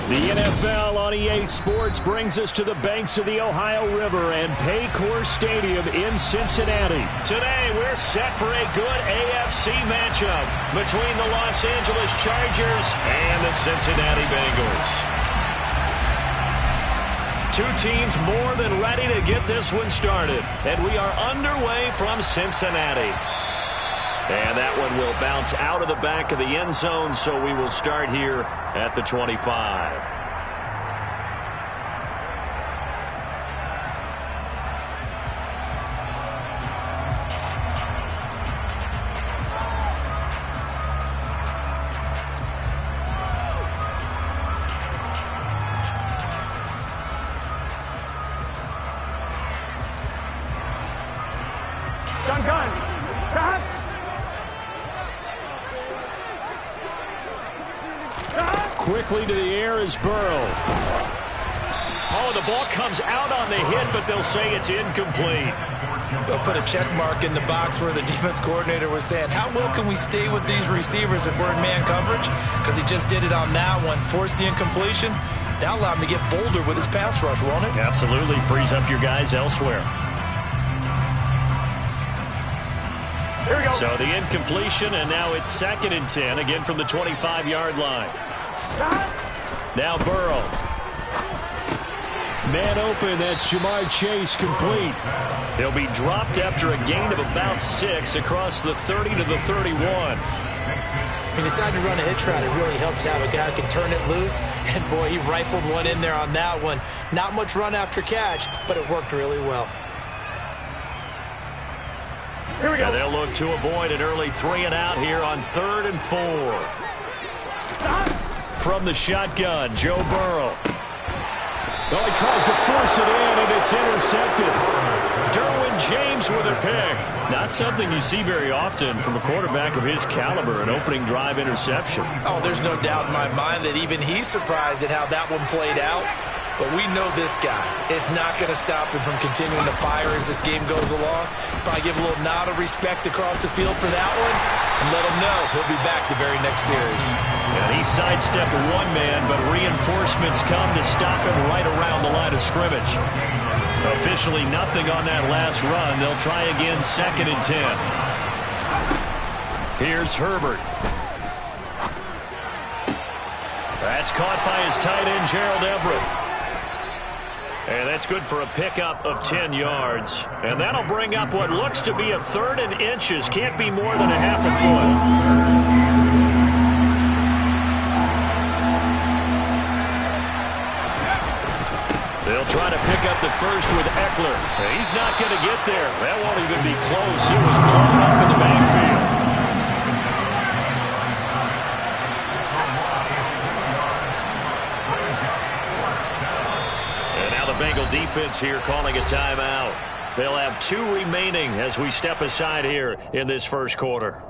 The NFL on EA Sports brings us to the banks of the Ohio River and Paycor Stadium in Cincinnati. Today, we're set for a good AFC matchup between the Los Angeles Chargers and the Cincinnati Bengals. Two teams more than ready to get this one started, and we are underway from Cincinnati. And that one will bounce out of the back of the end zone, so we will start here at the 25. Quickly to the air is Burrow. Oh, the ball comes out on the hit, but they'll say it's incomplete. They'll put a check mark in the box where the defense coordinator was saying, how well can we stay with these receivers if we're in man coverage? Because he just did it on that one. Force the incompletion. That'll allow him to get bolder with his pass rush, won't it? Absolutely. Frees up your guys elsewhere. Here we go. So the incompletion, and now it's 2nd and 10, again from the 25-yard line. Now Burrow. Man open, that's Jamar Chase, complete. He'll be dropped after a gain of about 6 across the 30 to the 31. He decided to run a hitch route. It really helped to have a guy who can turn it loose. And, boy, he rifled one in there on that one. Not much run after catch, but it worked really well. Here we go. And they'll look to avoid an early 3 and out here on 3rd and 4. From the shotgun, Joe Burrow. Oh, he tries to force it in, and it's intercepted. Derwin James with a pick. Not something you see very often from a quarterback of his caliber, an opening drive interception. Oh, there's no doubt in my mind that even he's surprised at how that one played out. But we know this guy is not going to stop him from continuing to fire as this game goes along. Probably give a little nod of respect across the field for that one and let him know he'll be back the very next series. And he sidestepped one man, but reinforcements come to stop him right around the line of scrimmage. Officially nothing on that last run. They'll try again 2nd and 10. Here's Herbert. That's caught by his tight end, Gerald Everett. And that's good for a pickup of 10 yards. And that'll bring up what looks to be a 3rd and inches. Can't be more than a half a foot. They'll try to pick up the first with Eckler. He's not going to get there. That won't even be close. It was blown up in the backfield. Bengal defense here calling a timeout. They'll have 2 remaining as we step aside here in this first quarter.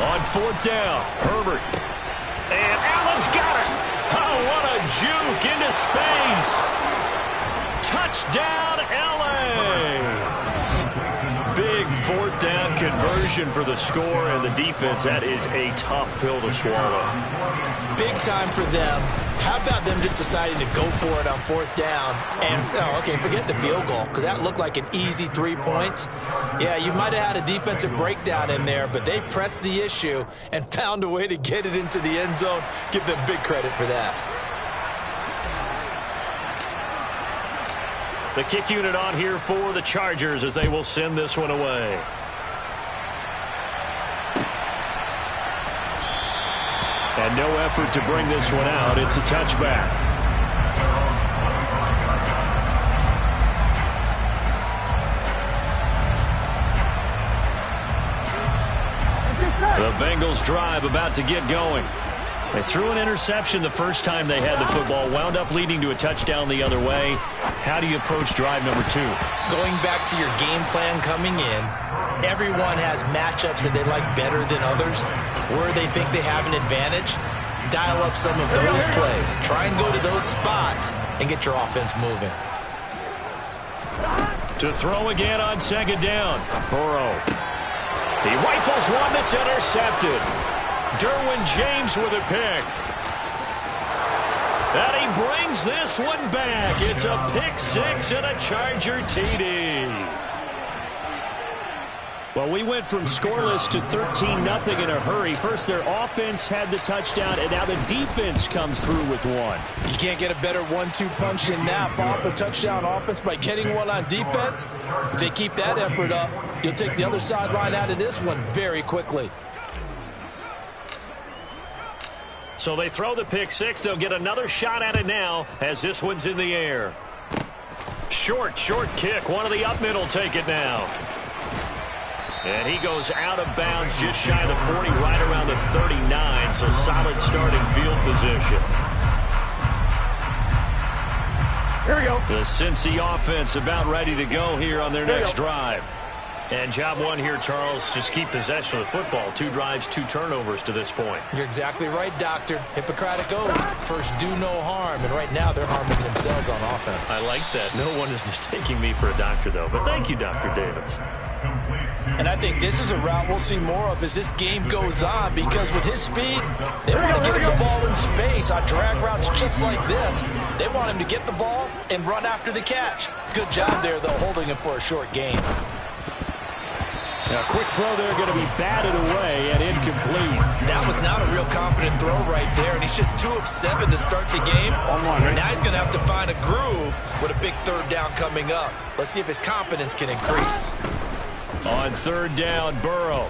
On 4th down, Herbert. And Allen's got it. Oh, what a juke into space. Touchdown, L.A. Big 4th down conversion for the score, and the defense, that is a tough pill to swallow. Big time for them. How about them just deciding to go for it on 4th down? And, oh, okay, forget the field goal, because that looked like an easy 3 points. Yeah, you might have had a defensive breakdown in there, but they pressed the issue and found a way to get it into the end zone. Give them big credit for that. The kick unit on here for the Chargers as they will send this one away. And no effort to bring this one out. It's a touchback. The Bengals drive about to get going. They threw an interception the first time they had the football, wound up leading to a touchdown the other way. How do you approach drive number 2? Going back to your game plan coming in, everyone has matchups that they like better than others, where they think they have an advantage. Dial up some of those plays. Try and go to those spots and get your offense moving. To throw again on second down. Burrow. He rifles one that's intercepted. Derwin James with a pick. And he brings this one back. It's a pick 6 and a Charger TD. Well, we went from scoreless to 13-0 in a hurry. First, their offense had the touchdown, and now the defense comes through with one. You can't get a better 1-2 punch than that. Pop a touchdown offense by getting one on defense. If they keep that effort up, you'll take the other sideline out of this one very quickly. So they throw the pick 6. They'll get another shot at it now as this one's in the air. Short kick. One of the up mid will take it now. And he goes out of bounds just shy of the 40, right around the 39. So solid starting field position. Here we go. The Cincy offense about ready to go here on their next drive. And job one here, Charles, just keep possession of the football. 2 drives, 2 turnovers to this point. You're exactly right, Doctor. Hippocratic oath. First, do no harm. And right now, they're harming themselves on offense. I like that. No one is mistaking me for a doctor, though. But thank you, Dr. Davis. And I think this is a route we'll see more of as this game goes on, because with his speed, they want to get him the ball in space on drag routes just like this. They want him to get the ball and run after the catch. Good job there, though, holding him for a short gain. A quick throw there, going to be batted away and incomplete. That was not a real confident throw right there, and he's just 2 of 7 to start the game. Now he's going to have to find a groove with a big third down coming up. Let's see if his confidence can increase. On third down, Burrow.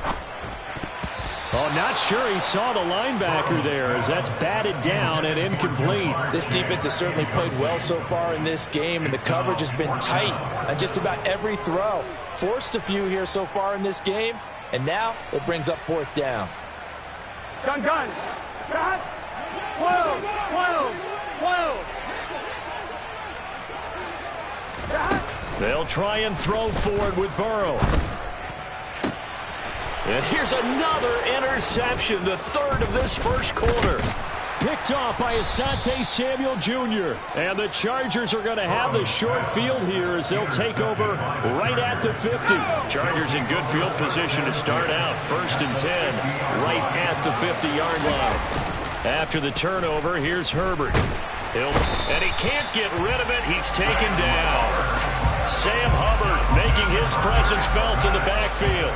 Oh, not sure he saw the linebacker there as that's batted down and incomplete. This defense has certainly played well so far in this game, and the coverage has been tight on just about every throw. Forced a few here so far in this game, and now it brings up 4th down. Gun. Got. Close. They'll try and throw forward with Burrow. And here's another interception, the 3rd of this first quarter. Picked off by Asante Samuel Jr. And the Chargers are going to have the short field here as they'll take over right at the 50. Chargers in good field position to start out. 1st and 10, right at the 50-yard line. After the turnover, here's Herbert. And he can't get rid of it. He's taken down. Sam Hubbard making his presence felt in the backfield.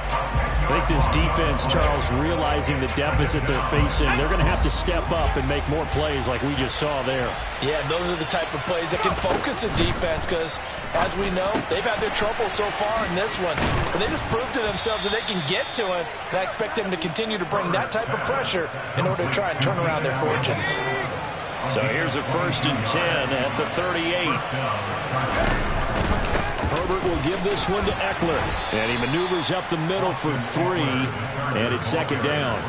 I think this defense, Charles, realizing the deficit they're facing, they're going to have to step up and make more plays like we just saw there. Yeah, those are the type of plays that can focus a defense because, as we know, they've had their trouble so far in this one. But they just proved to themselves that they can get to it, and I expect them to continue to bring that type of pressure in order to try and turn around their fortunes. So here's a 1st and 10 at the 38. Herbert will give this one to Eckler. And he maneuvers up the middle for 3. And it's 2nd down.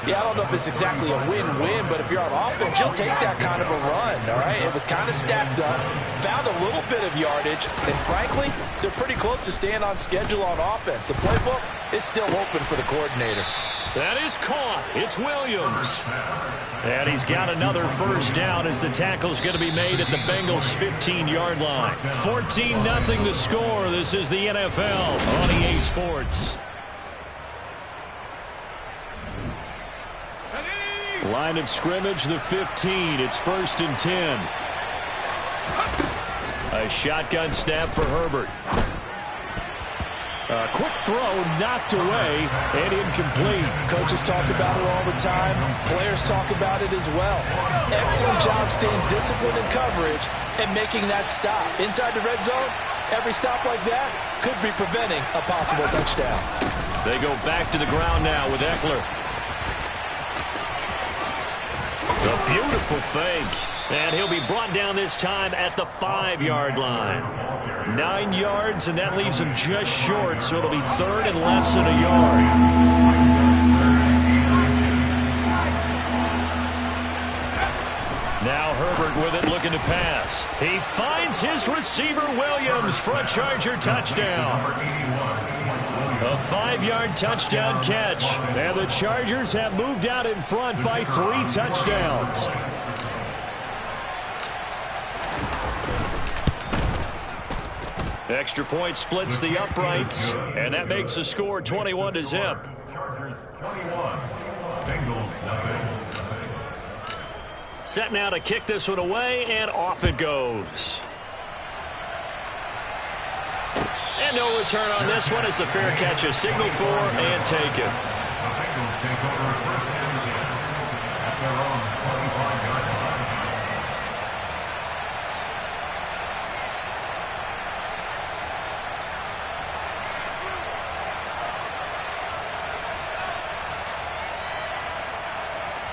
Yeah, I don't know if it's exactly a win-win, but if you're on offense, you'll take that kind of a run, all right? It was kind of stacked up, found a little bit of yardage, and frankly, they're pretty close to staying on schedule on offense. The playbook is still open for the coordinator. That is caught. It's Williams. And he's got another 1st down as the tackle's going to be made at the Bengals' 15-yard line. 14-0 the score. This is the NFL on EA Sports. Line of scrimmage, the 15. It's 1st and 10. A shotgun snap for Herbert. A quick throw knocked away and incomplete. Coaches talk about it all the time. Players talk about it as well. Excellent job staying disciplined in coverage and making that stop. Inside the red zone, every stop like that could be preventing a possible touchdown. They go back to the ground now with Eckler. The beautiful fake. And he'll be brought down this time at the 5-yard line. 9 yards, and that leaves him just short, so it'll be 3rd and less than a yard. with it, looking to pass. He finds his receiver, Williams, for a Charger touchdown. A 5-yard touchdown catch. And the Chargers have moved out in front by 3 touchdowns. Extra point splits the uprights, and that makes the score 21-0. Set now to kick this one away, and off it goes. And no return on this one as the fair catch is signaled for and taken.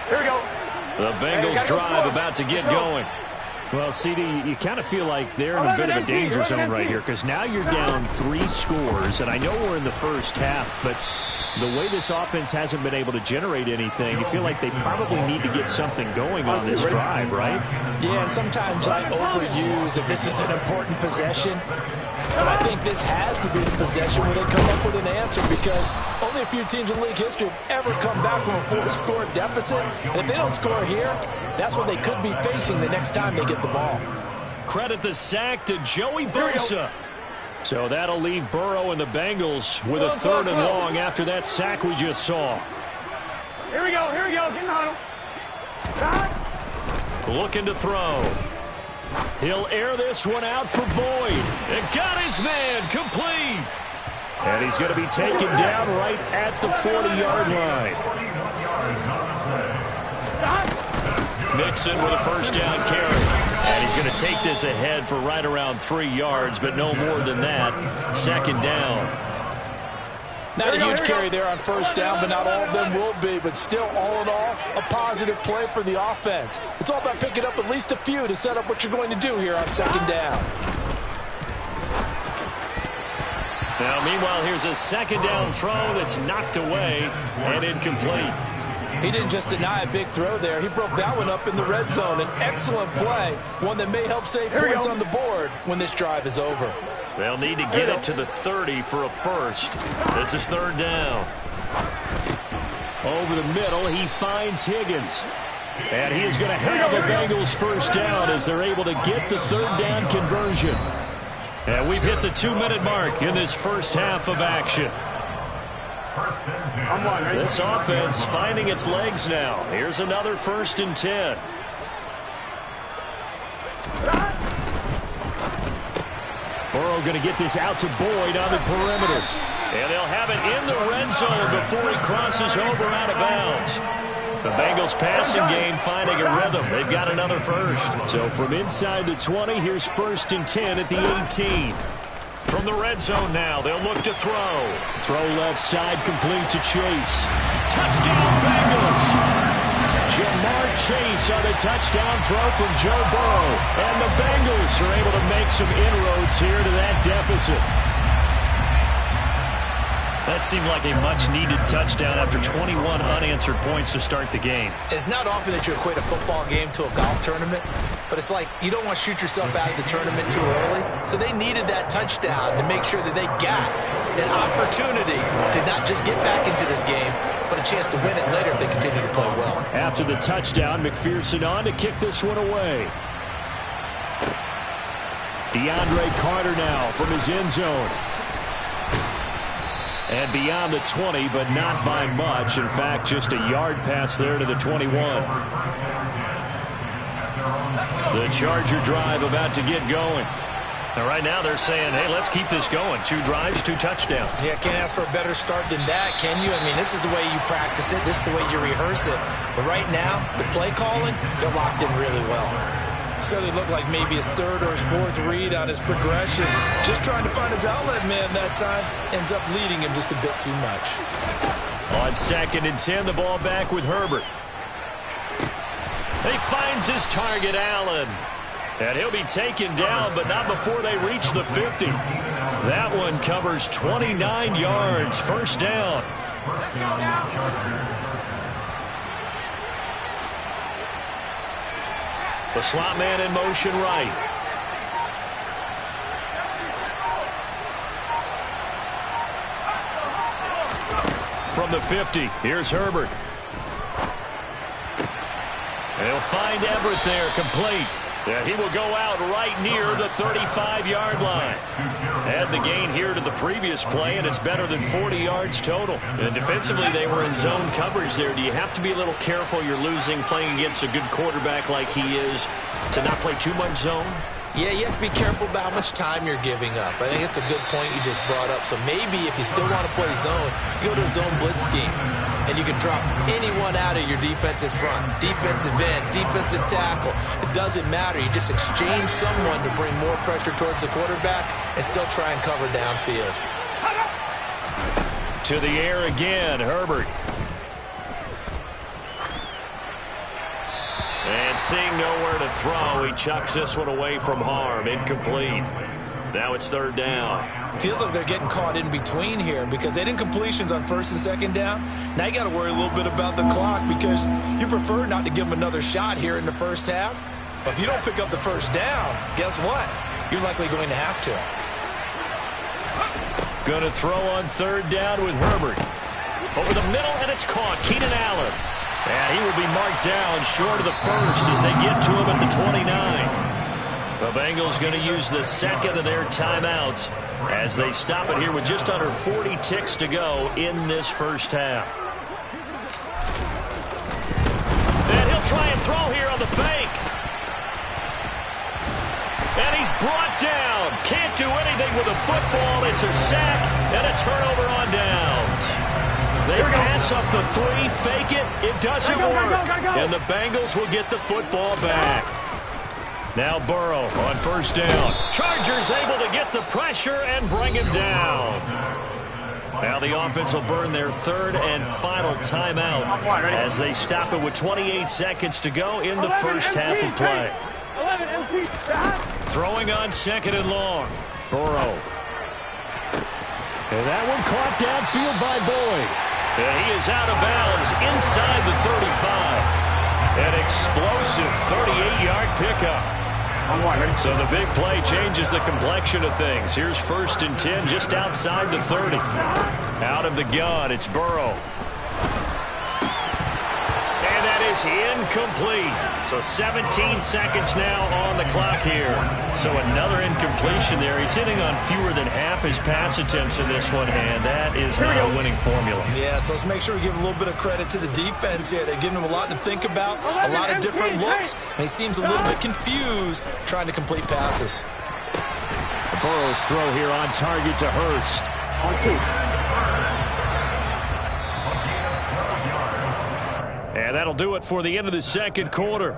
Here we go. The Bengals drive about to get going. Well, CD, you kind of feel like they're in a bit of a danger zone right here because now you're down 3 scores, and I know we're in the first half, but the way this offense hasn't been able to generate anything, you feel like they probably need to get something going on this drive, right? Yeah, and sometimes I overuse that this is an important possession. But I think this has to be the possession where they come up with an answer because only a few teams in league history have ever come back from a 4-score deficit. And if they don't score here, that's what they could be facing the next time they get the ball. Credit the sack to Joey Bosa. So that'll leave Burrow and the Bengals with a 3rd and long after that sack we just saw. Here we go. Get in the huddle. Looking to throw. He'll air this one out for Boyd. And got his man complete. And he's going to be taken down right at the 40-yard line. Mixon with a first down carry. And he's going to take this ahead for right around 3 yards, but no more than that. 2nd down. Not a huge carry there on first down, but not all of them will be. But still, all in all, a positive play for the offense. It's all about picking up at least a few to set up what you're going to do here on 2nd down. Now, meanwhile, here's a 2nd down throw that's knocked away and incomplete. He didn't just deny a big throw there. He broke that one up in the red zone. An excellent play, one that may help save points on the board when this drive is over. They'll need to get it to the 30 for a first. This is 3rd down. Over the middle, he finds Higgins. And he is going to have the Bengals first down as they're able to get the 3rd down conversion. And we've hit the 2-minute mark in this first half of action. This offense finding its legs now. Here's another 1st and 10. Burrow going to get this out to Boyd on the perimeter. And they'll have it in the red zone before he crosses over out of bounds. The Bengals passing game finding a rhythm. They've got another first. So from inside the 20, here's 1st and 10 at the 18. From the red zone now, they'll look to throw. Throw left side, complete to Chase. Touchdown, Bengals! Jamar Chase on the touchdown throw from Joe Burrow. And the Bengals are able to make some inroads here to that deficit. That seemed like a much-needed touchdown after 21 unanswered points to start the game. It's not often that you equate a football game to a golf tournament, but it's like you don't want to shoot yourself out of the tournament too early. So they needed that touchdown to make sure that they got an opportunity to not just get back into this game, but a chance to win it later if they continue to play well. After the touchdown, McPherson on to kick this one away. DeAndre Carter now from his end zone. And beyond the 20, but not by much. In fact, just a yard pass there to the 21. The Charger drive about to get going. And right now they're saying, hey, let's keep this going. 2 drives, 2 touchdowns. Yeah, can't ask for a better start than that, can you? I mean, this is the way you practice it. This is the way you rehearse it. But right now, the play calling, they're locked in really well. Certainly looked like maybe his 3rd or his 4th read on his progression. Just trying to find his outlet man that time. Ends up leading him just a bit too much. On 2nd and 10, the ball back with Herbert. He finds his target, Allen. And he'll be taken down, but not before they reach the 50. That one covers 29 yards. First down. The slot man in motion right. From the 50, here's Herbert. They'll find Everett there, complete. Yeah, he will go out right near the 35-yard line. Add the gain here to the previous play, and it's better than 40 yards total. And defensively, they were in zone coverage there. Do you have to be a little careful you're losing playing against a good quarterback like he is to not play too much zone? Yeah, you have to be careful about how much time you're giving up. I think it's a good point you just brought up. So maybe if you still want to play zone, you go to a zone blitz scheme. And you can drop anyone out of your defensive front. Defensive end, defensive tackle. It doesn't matter. You just exchange someone to bring more pressure towards the quarterback and still try and cover downfield. To the air again, Herbert. And seeing nowhere to throw, he chucks this one away from harm. Incomplete. Now it's third down. Feels like they're getting caught in between here because they had incompletions on first and second down. Now you got to worry a little bit about the clock because you prefer not to give them another shot here in the first half. But if you don't pick up the first down, guess what? You're likely going to have to. Going to throw on third down with Herbert. Over the middle, and it's caught. Keenan Allen. And he will be marked down short of the first as they get to him at the 29. The Bengals going to use the second of their timeouts as they stop it here with just under 40 ticks to go in this first half. And he'll try and throw here on the fake. And he's brought down. Can't do anything with the football. It's a sack and a turnover on downs. They pass up the 3, fake it. It doesn't work. And the Bengals will get the football back. Now Burrow on first down. Chargers able to get the pressure and bring him down. Now the offense will burn their third and final timeout as they stop it with 28 seconds to go in the first half of play. Throwing on second and long. Burrow. And that one caught downfield by Boyd. And he is out of bounds inside the 35. An explosive 38-yard pickup. So the big play changes the complexion of things. Here's first and 10 just outside the 30. Out of the gun, it's Burrow. And that is incomplete. So 17 seconds now on the clock here. So another incompletion there. He's hitting on fewer than half his pass attempts in this one, and that is not a winning formula. Yeah, so let's make sure we give a little bit of credit to the defense here. They're giving him a lot to think about, a lot of different looks, and he seems a little bit confused trying to complete passes. Burrow's throw here on target to Hurst. And that'll do it for the end of the second quarter.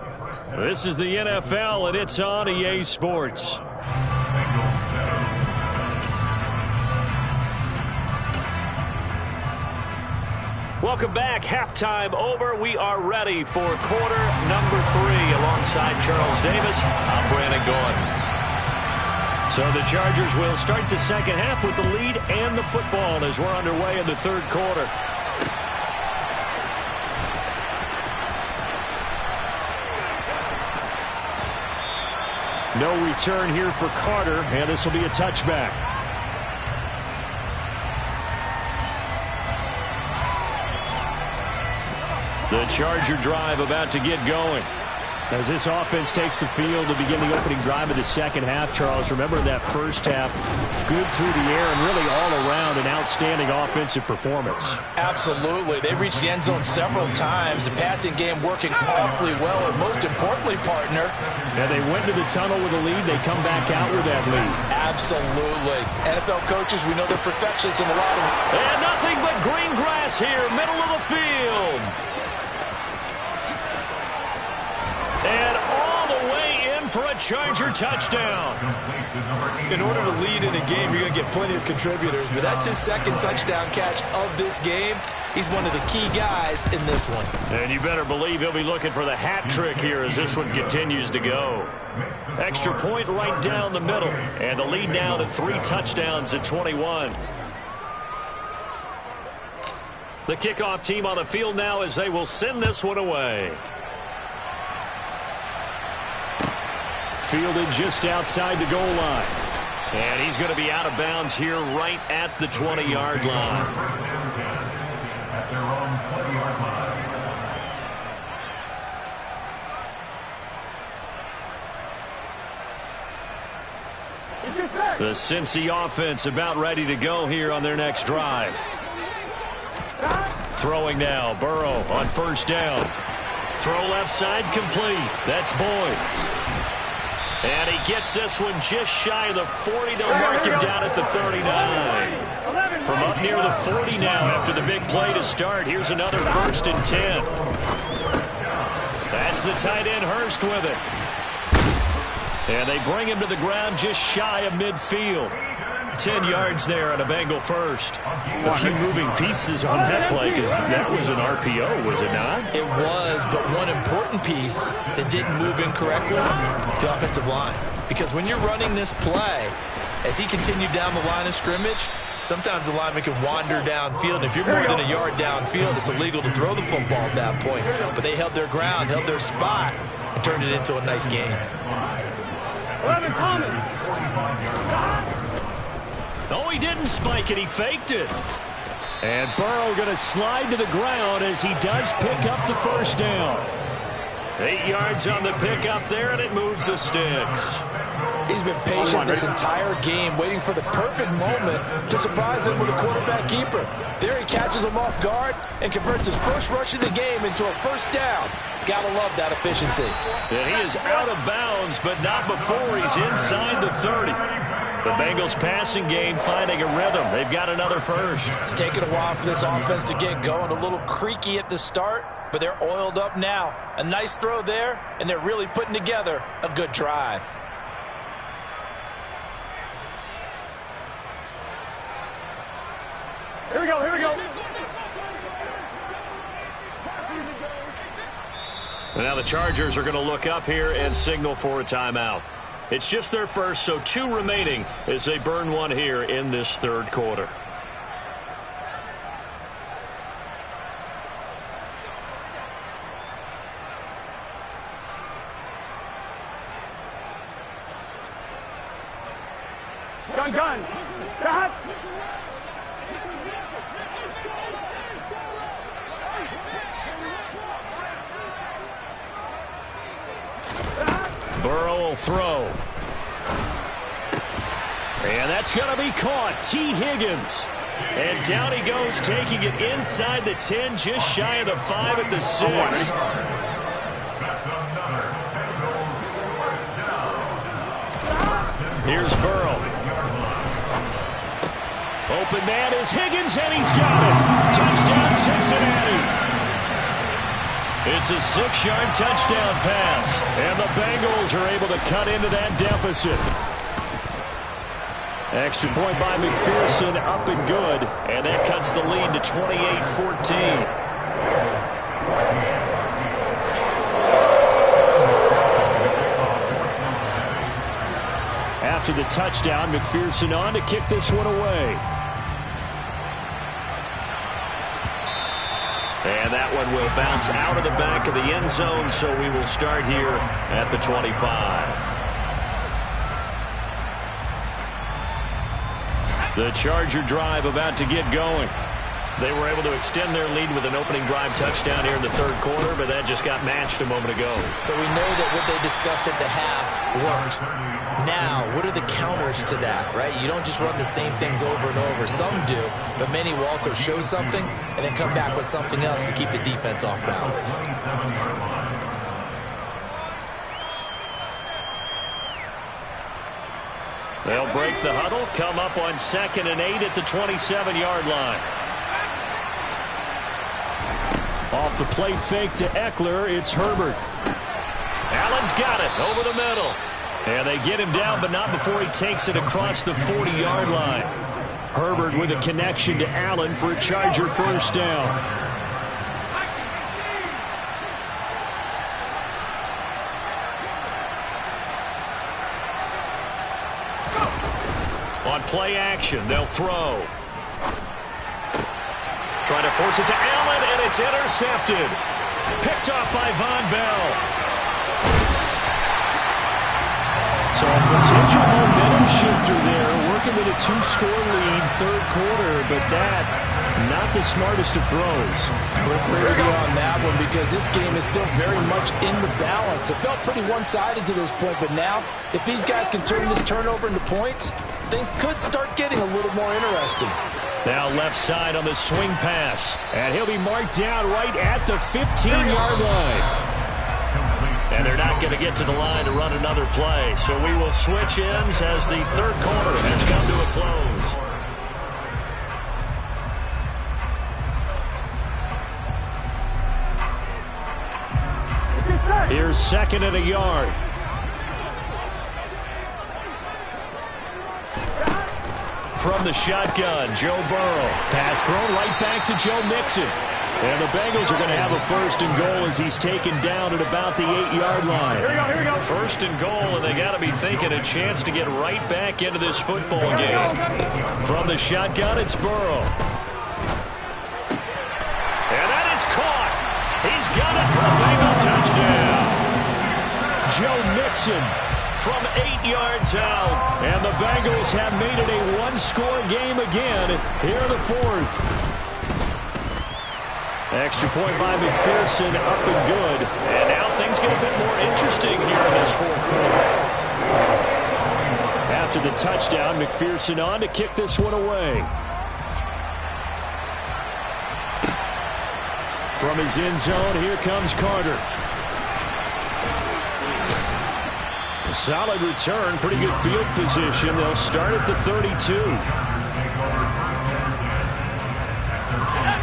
This is the NFL, and it's on EA Sports. Welcome back. Halftime over. We are ready for quarter number 3. Alongside Charles Davis, I'm Brandon Gordon. So the Chargers will start the second half with the lead and the football as we're underway in the third quarter. No return here for Carter, and this will be a touchback. The Charger drive about to get going. As this offense takes the field to begin the opening drive of the second half, Charles, remember that first half, good through the air and really all around an outstanding offensive performance. Absolutely. They reached the end zone several times. The passing game working awfully well, and most importantly, partner. And they went to the tunnel with a lead. They come back out with that lead. Absolutely. NFL coaches, we know they're perfectionists in a lot of... And nothing but green grass here, middle of the field. And all the way in for a Charger touchdown. In order to lead in a game, you're going to get plenty of contributors, but that's his second touchdown catch of this game. He's one of the key guys in this one. And you better believe he'll be looking for the hat trick here as this one continues to go. Extra point right down the middle, and the lead now to 3 touchdowns at 21. The kickoff team on the field now as they will send this one away. fielded just outside the goal line. And he's going to be out of bounds here right at the 20-yard line. At their own 20-yard line. The Cincy offense about ready to go here on their next drive. Throwing now, Burrow on first down. Throw left side complete. That's Boyd. And he gets this one just shy of the 40. They'll mark him down at the 39. From up near the 40 now after the big play to start. Here's another 1st and 10. That's the tight end Hurst with it. And they bring him to the ground just shy of midfield. 10 yards there on a Bengal first. A few moving pieces on that play because that was an RPO, was it not? It was, but one important piece that didn't move incorrectly, the offensive line. Because when you're running this play, as he continued down the line of scrimmage, sometimes the lineman can wander downfield. And if you're more than a yard downfield, it's illegal to throw the football at that point. But they held their ground, held their spot, and turned it into a nice game. 11 Thomas. No, he didn't spike it. He faked it. And Burrow going to slide to the ground as he does pick up the first down. 8 yards on the pickup there, and it moves the sticks. He's been patient this entire game, waiting for the perfect moment to surprise him with a quarterback keeper. There he catches him off guard and converts his first rush of the game into a first down. Gotta love that efficiency. And he is out of bounds, but not before he's inside the 30. The Bengals passing game finding a rhythm. They've got another first. It's taken a while for this offense to get going. A little creaky at the start, but they're oiled up now. A nice throw there, and they're really putting together a good drive. Here we go, here we go. And now the Chargers are going to look up here and signal for a timeout. It's just their first, so 2 remaining as they burn one here in this third quarter. Gun. Cut. Burrow will throw. And that's going to be caught. T. Higgins. And down he goes, taking it inside the 10, just shy of the 5 at the 6. Here's Burrow. Open man is Higgins, and he's got it. Touchdown, Cincinnati. It's a 6-yard touchdown pass, and the Bengals are able to cut into that deficit. Extra point by McPherson, up and good, and that cuts the lead to 28-14. After the touchdown, McPherson on to kick this one away. And that one will bounce out of the back of the end zone, so we will start here at the 25. The Charger drive about to get going. They were able to extend their lead with an opening drive touchdown here in the third quarter, but that just got matched a moment ago. So we know that what they discussed at the half worked. Now, what are the counters to that, right? You don't just run the same things over and over. Some do, but many will also show something and then come back with something else to keep the defense off balance. They'll break the huddle, come up on 2nd and 8 at the 27-yard line. Off the play fake to Eckler, it's Herbert. Allen's got it over the middle. And they get him down, but not before he takes it across the 40-yard line. Herbert with a connection to Allen for a Charger first down. On play action, they'll throw. Trying to force it to Allen, and it's intercepted. Picked off by Von Bell. So a potential momentum shifter there, working with a 2-score lead, third quarter, but that, not the smartest of throws. Quick review on that one because this game is still very much in the balance. It felt pretty one-sided to this point, but now, if these guys can turn this turnover into points, things could start getting a little more interesting. Now left side on the swing pass, and he'll be marked down right at the 15-yard line. And they're not going to get to the line to run another play. So we will switch ends as the third quarter has come to a close. Here's second and a yard. From the shotgun, Joe Burrow. Pass thrown right back to Joe Mixon. And the Bengals are going to have a first and goal as he's taken down at about the 8-yard line. Here we go. First and goal, and they got to be thinking a chance to get right back into this football game. From the shotgun, it's Burrow. And that is caught. He's got it for a Bengal touchdown. Joe Mixon from 8 yards out. And the Bengals have made it a one-score game again here in the fourth. Extra point by McPherson, up and good. And now things get a bit more interesting here in this fourth quarter. After the touchdown, McPherson on to kick this one away. From his end zone, here comes Carter. A solid return, pretty good field position. They'll start at the 32.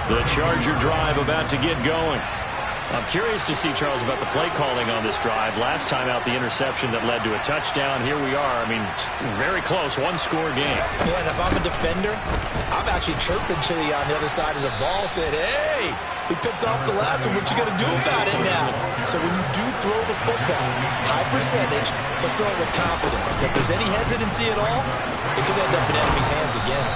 The Charger drive about to get going. I'm curious to see, Charles, about the play calling on this drive. Last time out, the interception that led to a touchdown. Here we are. I mean, very close, one-score game. Yeah, and if I'm a defender, I'm actually chirping to the on the other side of the ball, saying, hey, we picked off the last one. What you going to do about it now? So when you do throw the football, high percentage, but throw it with confidence. If there's any hesitancy at all, it could end up in enemy's hands again.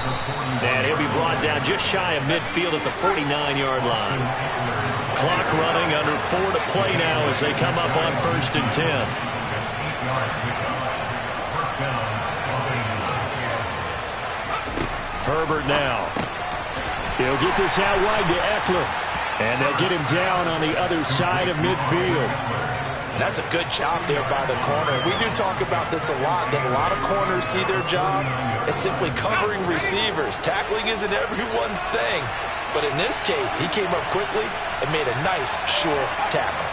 And he'll be brought down just shy of midfield at the 49-yard line. Clock running, under 4 to play now as they come up on 1st and 10. Herbert now. He'll get this out wide to Eckler. And they'll get him down on the other side of midfield. That's a good job there by the corner. We do talk about this a lot, that a lot of corners see their job as simply covering receivers. Tackling isn't everyone's thing. But in this case, he came up quickly and made a nice, sure tackle.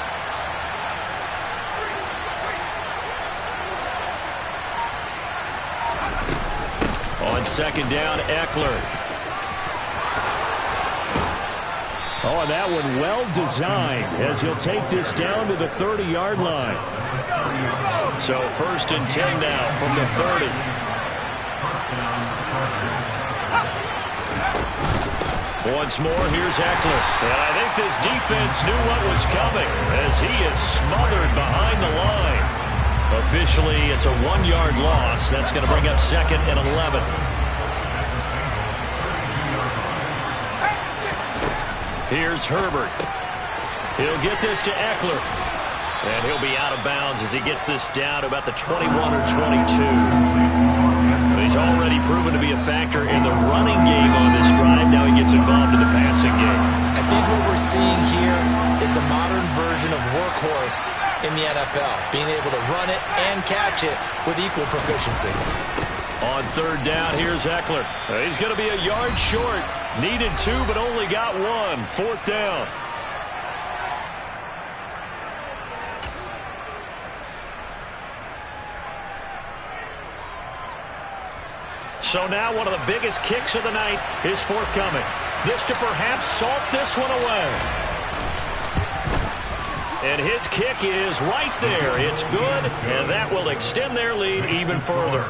On second down, Eckler. Oh, and that one well designed as he'll take this down to the 30-yard line. So 1st and 10 now from the 30. Once more, here's Eckler. And I think this defense knew what was coming as he is smothered behind the line. Officially, it's a 1-yard loss. That's going to bring up 2nd and 11. Here's Herbert. He'll get this to Eckler. And he'll be out of bounds as he gets this down to about the 21 or 22. He's already proven to be a factor in the running game on this drive. Now he gets involved in the passing game. I think what we're seeing here is the modern version of workhorse in the NFL. Being able to run it and catch it with equal proficiency. On 3rd down, here's Eckler. He's going to be a yard short. Needed 2, but only got 1. 4th down. So now one of the biggest kicks of the night is forthcoming. This to perhaps salt this one away. And his kick is right there. It's good, and that will extend their lead even further.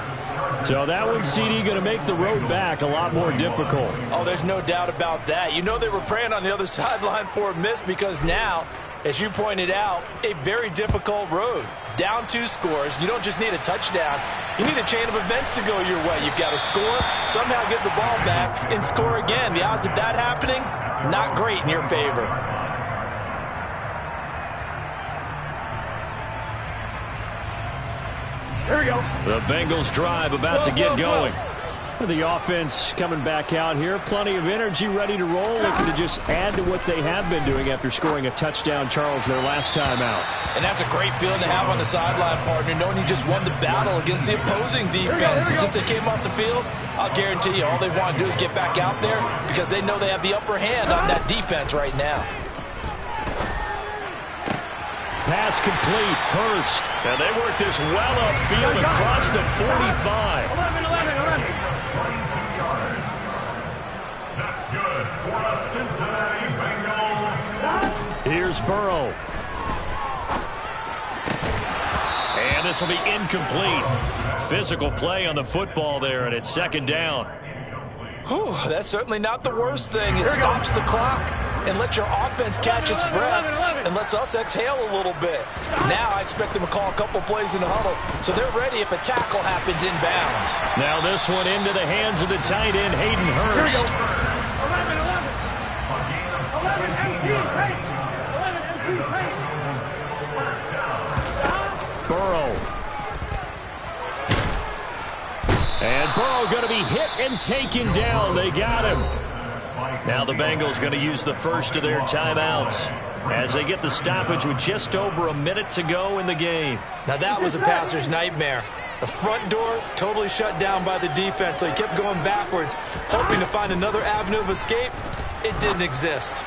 So that one, CD, going to make the road back a lot more difficult. Oh, there's no doubt about that. You know they were praying on the other sideline for a miss because now, as you pointed out, a very difficult road. Down 2 scores. You don't just need a touchdown. You need a chain of events to go your way. You've got to score, somehow get the ball back, and score again. The odds of that happening, not great in your favor. Here we go. The Bengals drive about to get going. The offense coming back out here. Plenty of energy, ready to roll. Looking to just add to what they have been doing after scoring a touchdown, Charles, their last time out. And that's a great feeling to have on the sideline, partner, knowing you just won the battle against the opposing defense. And since they came off the field, I'll guarantee you all they want to do is get back out there because they know they have the upper hand on that defense right now. Pass complete. Hurst. And they work this well upfield across the 45. 11. That's good for the Cincinnati Bengals. Here's Burrow. And this will be incomplete. Physical play on the football there, and it's second down. Whew, that's certainly not the worst thing. It stops the clock and lets your offense catch its breath and lets us exhale a little bit. Now I expect them to call a couple plays in the huddle so they're ready if a tackle happens inbounds. Now this one into the hands of the tight end, Hayden Hurst. 11 empty pace. Burrow. And Burrow going to be hit and taken down. They got him. Now the Bengals going to use the first of their timeouts as they get the stoppage with just over a minute to go in the game. Now that was a passer's nightmare. The front door totally shut down by the defense, so he kept going backwards, hoping to find another avenue of escape. It didn't exist.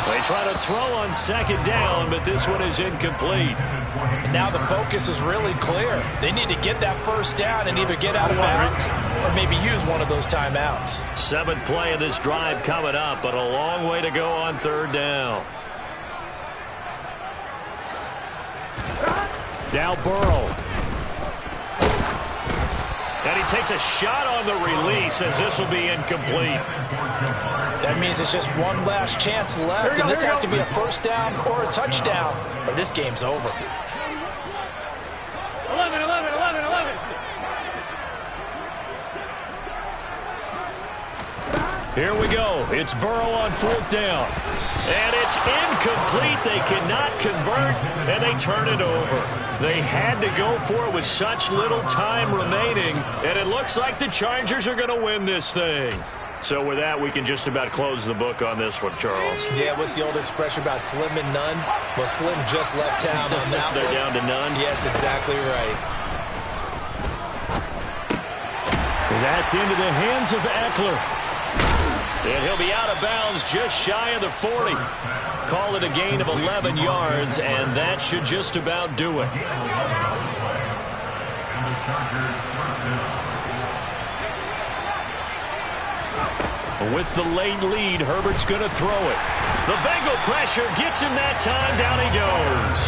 They try to throw on second down, but this one is incomplete. And now the focus is really clear. They need to get that first down and either get out of bounds or maybe use one of those timeouts. Seventh play of this drive coming up, but a long way to go on third down. Now Burrow. And he takes a shot on the release as this will be incomplete. That means it's just one last chance left, and this has to be a first down or a touchdown, or this game's over. 11. Here we go. It's Burrow on fourth down. And it's incomplete. They cannot convert, and they turn it over. They had to go for it with such little time remaining, and it looks like the Chargers are going to win this thing. So with that, we can just about close the book on this one, Charles. Yeah, what's the old expression about slim and none? Well, Slim just left town on that They're one. down to none? Yes, exactly right. That's into the hands of Eckler. And he'll be out of bounds just shy of the 40. Call it a gain of 11 yards, and that should just about do it. And the Chargers first down. With the late lead, Herbert's going to throw it. The Bengal pressure gets him that time. Down he goes.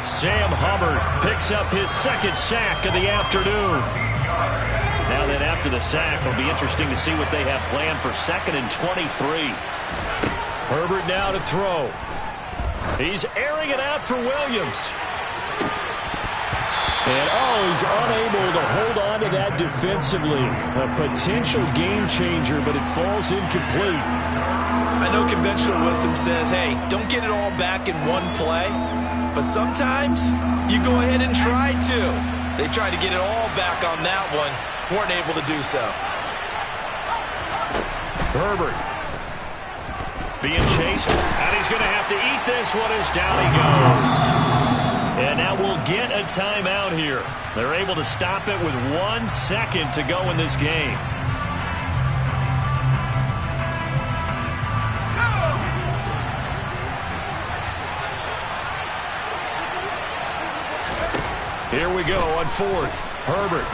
Sam Hubbard picks up his second sack of the afternoon. Now then, after the sack, it'll be interesting to see what they have planned for 2nd and 23. Herbert now to throw. He's airing it out for Williams. And, he's unable to hold on to that defensively. A potential game changer, but it falls incomplete. I know conventional wisdom says, hey, don't get it all back in one play. But sometimes you go ahead and try to. They tried to get it all back on that one. Weren't able to do so. Herbert being chased. And he's going to have to eat this one as down he goes. And now we'll get a timeout here. They're able to stop it with 1 second to go in this game. Here we go on fourth. Herbert.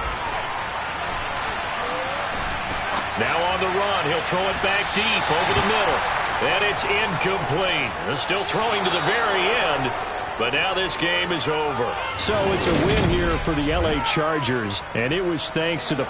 Now on the run. He'll throw it back deep over the middle. And it's incomplete. They're still throwing to the very end. But now this game is over. So it's a win here for the LA Chargers, and it was thanks to the